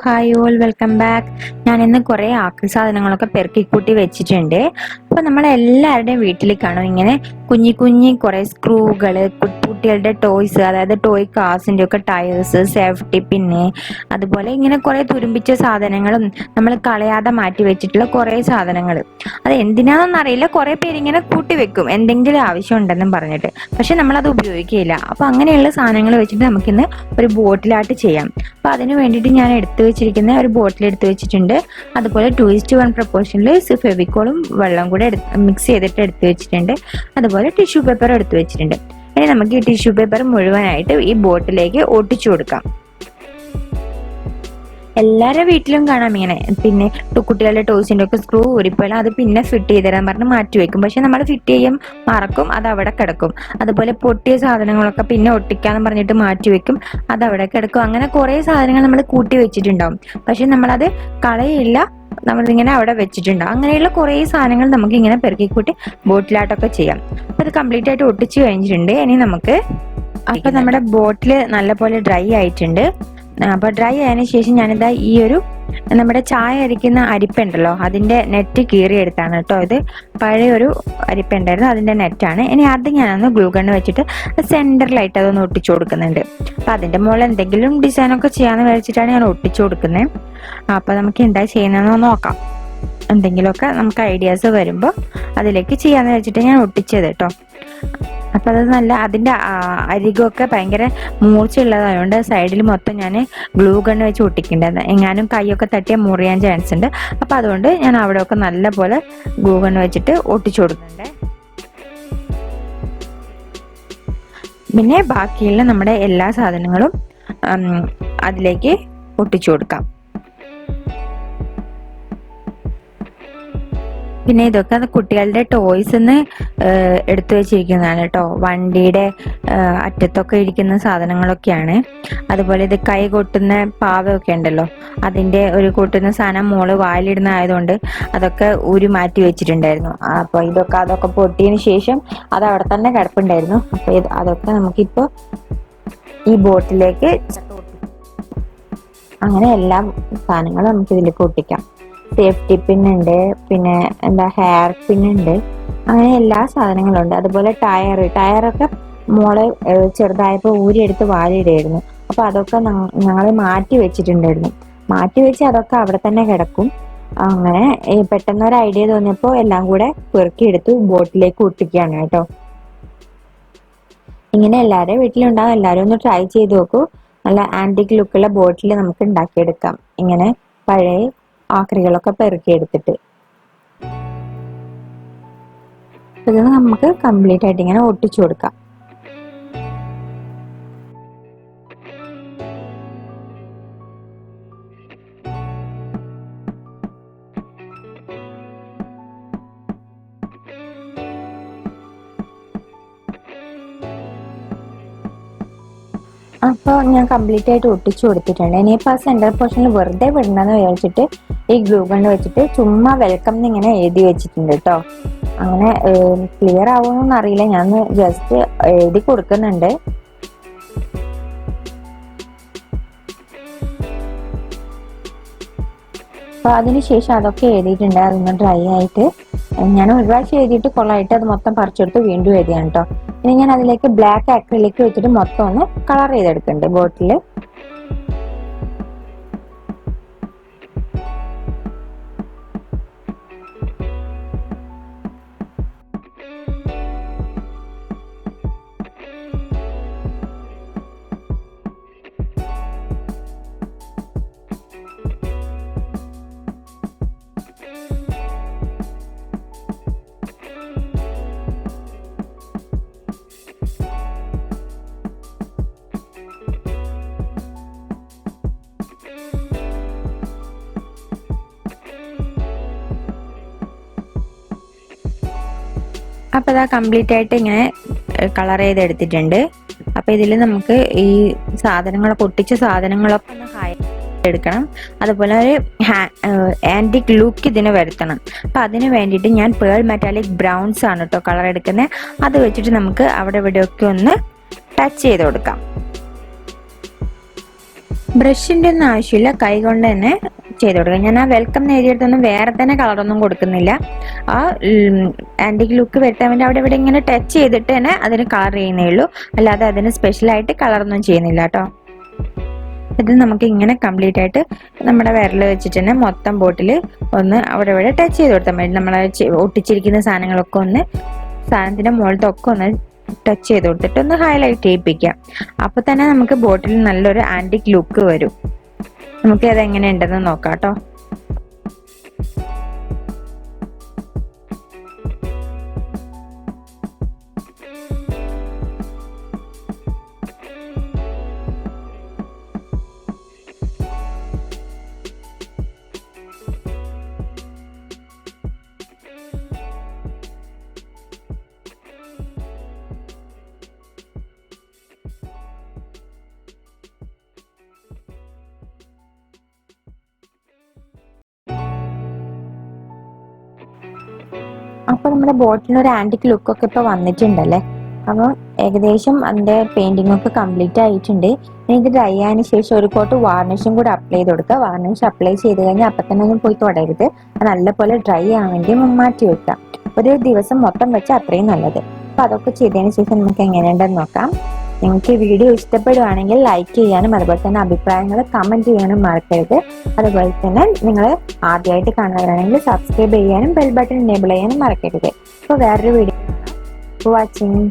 Hi all, welcome back. ഞാൻ ഇന്ന് കുറേ ആക്രി സാധനങ്ങളൊക്കെ പെറുക്കിക്കൂട്ടി വെച്ചിട്ടുണ്ട്. അപ്പോൾ നമ്മളെല്ലാവരുടെയും വീട്ടിൽ കാണും ഇങ്ങനെ കുഞ്ഞി കുഞ്ഞി കുറേ സ്ക്രൂകൾ, കുട്ടികളുടെ ടോയ്സ്, അതായത് ടോയ് കാസിൻ്റെ ഒക്കെ ടയേഴ്സ്, സേഫ്റ്റി പിന്ന്, അതുപോലെ ഇങ്ങനെ കുറേ തുരുമ്പിച്ച സാധനങ്ങളും നമ്മൾ കളയാതെ മാറ്റി വെച്ചിട്ടുള്ള കുറേ സാധനങ്ങൾ. അത് എന്തിനാണെന്ന് അറിയില്ല, കുറേ പേരിങ്ങനെ കൂട്ടി വെക്കും എന്തെങ്കിലും ആവശ്യം ഉണ്ടെന്നും പറഞ്ഞിട്ട്. പക്ഷെ നമ്മളത് ഉപയോഗിക്കുകയില്ല. അപ്പോൾ അങ്ങനെയുള്ള സാധനങ്ങൾ വെച്ചിട്ട് നമുക്കിന്ന് ഒരു ബോട്ടിൽ ആർട്ട് ചെയ്യാം. അപ്പോൾ അതിന് വേണ്ടിയിട്ട് ഞാൻ എടുത്തു വെച്ചിരിക്കുന്ന ഒരു ബോട്ടിൽ എടുത്തു വെച്ചിട്ടുണ്ട്. അതുപോലെ 2:1 പ്രപ്പോർഷനിൽ ഫെവിക്കോളും വെള്ളം കൂടെ മിക്സ് ചെയ്തിട്ട് എടുത്തു വെച്ചിട്ടുണ്ട്. അതുപോലെ ടിഷ്യൂ പേപ്പർ എടുത്തു വെച്ചിട്ടുണ്ട്. ഇനി നമുക്ക് ഈ ടിഷ്യൂ പേപ്പർ മുഴുവനായിട്ട് ഈ ബോട്ടിലേക്ക് ഒട്ടിച്ചു കൊടുക്കാം. എല്ലാവരുടെ വീട്ടിലും കാണാം ഇങ്ങനെ. പിന്നെ കുട്ടികളുടെ ടോയ്സിൻ്റെ ഒക്കെ സ്ക്രൂ ഊരിപ്പോയാൽ അത് പിന്നെ ഫിറ്റ് ചെയ്ത് തരാൻ പറഞ്ഞ് മാറ്റി വെക്കും. പക്ഷെ നമ്മൾ ഫിറ്റ് ചെയ്യും മറക്കും, അത് അവിടെ കിടക്കും. അതുപോലെ പൊട്ടിയ സാധനങ്ങളൊക്കെ പിന്നെ ഒട്ടിക്കാന്ന് പറഞ്ഞിട്ട് മാറ്റി വെക്കും, അത് അവിടെ കിടക്കും. അങ്ങനെ കുറേ സാധനങ്ങൾ നമ്മൾ കൂട്ടി വെച്ചിട്ടുണ്ടാവും. പക്ഷെ നമ്മളത് കളയില്ല, നമ്മളിങ്ങനെ അവിടെ വെച്ചിട്ടുണ്ടാവും. അങ്ങനെയുള്ള കുറേ സാധനങ്ങൾ നമുക്ക് ഇങ്ങനെ പെറുക്കിക്കൂട്ടി ബോട്ടിലായിട്ടൊക്കെ ചെയ്യാം. അപ്പോൾ അത് കംപ്ലീറ്റ് ആയിട്ട് ഒട്ടിച്ച് കഴിഞ്ഞിട്ടുണ്ട്. ഇനി നമുക്ക് അപ്പോൾ നമ്മുടെ ബോട്ടിൽ നല്ലപോലെ ഡ്രൈ ആയിട്ടുണ്ട്. അപ്പോൾ ഡ്രൈ ആയതിനു ശേഷം ഞാനിതാ ഈ ഒരു നമ്മുടെ ചായ അരിക്കുന്ന അരിപ്പുണ്ടല്ലോ, അതിൻ്റെ നെറ്റ് കീറിയെടുത്താണ് കേട്ടോ. ഇത് പഴയൊരു അരിപ്പുണ്ടായിരുന്നു, അതിൻ്റെ നെറ്റാണ്. ഇനി അത് ഞാനൊന്ന് ഗ്ലൂ ഗണ്ണ് വെച്ചിട്ട് സെൻറ്ററിലായിട്ട് അതൊന്ന് ഒട്ടിച്ചു കൊടുക്കുന്നുണ്ട്. അപ്പം അതിൻ്റെ മുകളിൽ എന്തെങ്കിലും ഡിസൈനൊക്കെ ചെയ്യാമെന്ന് വിചാരിച്ചിട്ടാണ് ഞാൻ ഒട്ടിച്ചു കൊടുക്കുന്നത്. അപ്പോൾ നമുക്ക് എന്താ ചെയ്യുന്നതെന്ന് നോക്കാം. എന്തെങ്കിലുമൊക്കെ നമുക്ക് ഐഡിയാസ് വരുമ്പോൾ അതിലേക്ക് ചെയ്യാമെന്ന് വെച്ചിട്ട് ഞാൻ ഒട്ടിച്ചത് കേട്ടോ. അപ്പം അത് നല്ല അതിൻ്റെ അരികൊക്കെ ഭയങ്കര മൂർച്ചയുള്ളതായതുകൊണ്ട് സൈഡിൽ മൊത്തം ഞാൻ ഗ്ലൂ ഗണ്ണ് വെച്ച് ഒട്ടിക്കേണ്ടത്. എങ്ങാനും കൈയൊക്കെ തട്ടിയാൽ മുറിയാൻ ചാൻസ് ഉണ്ട്. അപ്പം അതുകൊണ്ട് ഞാൻ അവിടെയൊക്കെ നല്ല പോലെ ഗ്ലൂ ഗണ്ണ് വെച്ചിട്ട് ഒട്ടിച്ചു കൊടുക്കുന്നുണ്ട്. പിന്നെ ബാക്കിയുള്ള നമ്മുടെ എല്ലാ സാധനങ്ങളും അതിലേക്ക് ഒട്ടിച്ചു കൊടുക്കാം. പിന്നെ ഇതൊക്കെ കുട്ടികളുടെ ടോയ്സ് എടുത്തു വെച്ചിരിക്കുന്നതാണ് കേട്ടോ. വണ്ടിയുടെ അറ്റത്തൊക്കെ ഇരിക്കുന്ന സാധനങ്ങളൊക്കെയാണ്. അതുപോലെ ഇത് കൈ കൊട്ടുന്ന പാവയൊക്കെ ഉണ്ടല്ലോ, അതിൻ്റെ ഒരു കൊട്ടുന്ന സാധനം മോള് വായിലിടുന്ന ആയതുകൊണ്ട് അതൊക്കെ ഊരി മാറ്റി വെച്ചിട്ടുണ്ടായിരുന്നു. അപ്പോൾ അതൊക്കെ പൊട്ടിയതിന് ശേഷം അത് അവിടെ തന്നെ കിടപ്പുണ്ടായിരുന്നു. അപ്പോൾ അതൊക്കെ നമുക്കിപ്പോൾ ഈ ബോട്ടിലേക്ക് അങ്ങനെ എല്ലാ സാധനങ്ങളും നമുക്ക് ഇതിലേക്ക് ഒട്ടിക്കാം. സേഫ്റ്റി പിന്നുണ്ട്, പിന്നെ ഹെയർ പിന്നുണ്ട്, അങ്ങനെ എല്ലാ സാധനങ്ങളും ഉണ്ട്. അതുപോലെ ടയറൊക്കെ മോളെ ചെറുതായപ്പോൾ ഊരിയെടുത്ത് വാലിയിടായിരുന്നു. അപ്പോൾ അതൊക്കെ ഞങ്ങൾ മാറ്റി വെച്ചിട്ടുണ്ടായിരുന്നു. മാറ്റി വെച്ച് അതൊക്കെ അവിടെ തന്നെ കിടക്കും. അങ്ങനെ പെട്ടെന്നൊരു ഐഡിയ തോന്നിയപ്പോൾ എല്ലാം കൂടെ പെറുക്കിയെടുത്ത് ബോട്ടിലേക്ക് ഒട്ടിക്കുകയാണ് കേട്ടോ. ഇങ്ങനെ എല്ലാവരുടെയും വീട്ടിലുണ്ടാകും. എല്ലാവരും ഒന്ന് ട്രൈ ചെയ്ത് നോക്കൂ. നല്ല ആൻറ്റിക് ലുക്കുള്ള ബോട്ടിൽ നമുക്ക് ഉണ്ടാക്കിയെടുക്കാം, ഇങ്ങനെ പഴയ ആക്രികളൊക്കെ പെറുക്കിയെടുത്തിട്ട്. ഇത് നമുക്ക് കംപ്ലീറ്റ് ആയിട്ട് ഇങ്ങനെ ഒട്ടിച്ചു കൊടുക്കാം. അപ്പോൾ ഞാൻ കംപ്ലീറ്റ് ആയിട്ട് ഒട്ടിച്ചു കൊടുത്തിട്ടുണ്ട്. ഇനിയിപ്പോൾ ആ സെൻറ്റർ പോർഷനിൽ വെറുതെ വിടണമെന്ന് വിചാരിച്ചിട്ട് ഈ ഗ്ലൂ ഗണ്ണ് വെച്ചിട്ട് ചുമ്മാ വെൽക്കം എന്നിങ്ങനെ എഴുതി വെച്ചിട്ടുണ്ട് കേട്ടോ. അങ്ങനെ ക്ലിയർ ആവുമെന്നൊന്നും അറിയില്ല, ഞാൻ ജസ്റ്റ് എഴുതി കൊടുക്കുന്നുണ്ട്. അപ്പോൾ അതിനുശേഷം അതൊക്കെ എഴുതിയിട്ടുണ്ട്. അതൊന്ന് ഡ്രൈ ആയിട്ട് ഞാൻ ഒരു പ്രാവശ്യം എഴുതിയിട്ട് കൊള്ളായിട്ട് അത് മൊത്തം പറിച്ചെടുത്ത് വീണ്ടും എഴുതിയാണ് കേട്ടോ. ഇനി ഞാൻ അതിലേക്ക് ബ്ലാക്ക് ആക്രിലിക് വെച്ചിട്ട് മൊത്തം ഒന്ന് കളർ ചെയ്തെടുക്കുന്നുണ്ട് ബോട്ടിൽ. അപ്പോൾ ഇതാ കംപ്ലീറ്റ് ആയിട്ട് ഇങ്ങനെ കളർ ചെയ്തെടുത്തിട്ടുണ്ട്. അപ്പോൾ ഇതിൽ നമുക്ക് ഈ സാധനങ്ങളൊക്കെ ഒട്ടിച്ച സാധനങ്ങളൊക്കെ ഒന്ന് എടുക്കണം. അതുപോലെ ഒരു ആൻറ്റിക് ലുക്ക് ഇതിന് വരുത്തണം. അപ്പം അതിന് വേണ്ടിയിട്ട് ഞാൻ പേൾ മെറ്റാലിക് ബ്രൗൺസ് ആണ് കേട്ടോ കളർ എടുക്കുന്നത്. അത് വെച്ചിട്ട് നമുക്ക് അവിടെ ഇവിടെയൊക്കെ ഒന്ന് ടച്ച് ചെയ്ത് കൊടുക്കാം. ബ്രഷിന്റെ ഒന്നും ആവശ്യമില്ല, കൈ കൊണ്ട് തന്നെ ചെയ്ത് കൊടുക്കുക. ഞാൻ ആ വെൽക്കം എഴുതിയിടത്തൊന്നും വേറെ തന്നെ കളറൊന്നും കൊടുക്കുന്നില്ല. ആ ആന്റിക് ലുക്ക് വരുത്താൻ വേണ്ടി അവിടെ ഇവിടെ ഇങ്ങനെ ടച്ച് ചെയ്തിട്ട് തന്നെ അതിന് കളർ ചെയ്യുന്നേ ഉള്ളൂ, അല്ലാതെ അതിന് സ്പെഷ്യലായിട്ട് കളറൊന്നും ചെയ്യുന്നില്ല കേട്ടോ. ഇത് നമുക്ക് ഇങ്ങനെ കംപ്ലീറ്റ് ആയിട്ട് നമ്മുടെ വിരൽ വെച്ചിട്ട് തന്നെ മൊത്തം ബോട്ടിൽ ഒന്ന് അവിടെ ഇവിടെ ടച്ച് ചെയ്ത് കൊടുത്താൽ മതി. നമ്മളെ ഒട്ടിച്ചിരിക്കുന്ന സാധനങ്ങളൊക്കെ ഒന്ന് സാധനത്തിന്റെ മുകളിലത്തെ ഒക്കെ ഒന്ന് ടച്ച് ചെയ്ത് കൊടുത്തിട്ട് ഒന്ന് ഹൈലൈറ്റ് ചെയ്യിപ്പിക്കാം. അപ്പൊ തന്നെ നമുക്ക് ബോട്ടിൽ നല്ലൊരു ആന്റിക് ലുക്ക് വരും. നമുക്ക് അത് എങ്ങനെ ഉണ്ടെന്ന് നോക്കാം കേട്ടോ. അപ്പൊ നമ്മുടെ ബോട്ടിലിന് ഒരു ആന്റിക് ലുക്ക് ഒക്കെ ഇപ്പൊ വന്നിട്ടുണ്ടല്ലേ. അപ്പൊ ഏകദേശം അതിന്റെ പെയിന്റിംഗ് ഒക്കെ കംപ്ലീറ്റ് ആയിട്ടുണ്ട്. ഇത് ഡ്രൈ ആയതിനു ശേഷം ഒരു കോട്ട് വാർണിഷും കൂടെ അപ്ലൈ ചെയ്ത് കൊടുക്കുക. വാർണിഷ് അപ്ലൈ ചെയ്ത് കഴിഞ്ഞാൽ അപ്പൊ തന്നെ ഒന്നും പോയി തുടരുത്, നല്ലപോലെ ഡ്രൈ ആവാൻ വേണ്ടി മാറ്റി വെക്കാം. ഒരു ദിവസം മൊത്തം വെച്ചാൽ അത്രയും നല്ലത്. അപ്പൊ അതൊക്കെ ചെയ്തതിന് ശേഷം നമുക്ക് എങ്ങനെയുണ്ടെന്ന് നോക്കാം. നിങ്ങൾക്ക് ഈ വീഡിയോ ഇഷ്ടപ്പെടുവാണെങ്കിൽ ലൈക്ക് ചെയ്യാനും അതുപോലെ തന്നെ അഭിപ്രായങ്ങൾ കമന്റ് ചെയ്യാനും മറക്കരുത്. അതുപോലെ തന്നെ നിങ്ങൾ ആദ്യമായിട്ട് കാണുന്നവരാണെങ്കിൽ സബ്സ്ക്രൈബ് ചെയ്യാനും ബെൽ ബട്ടൺ എനേബിൾ ചെയ്യാനും മറക്കരുത്. അപ്പോൾ വേറൊരു വീഡിയോ വാച്ചിങ്.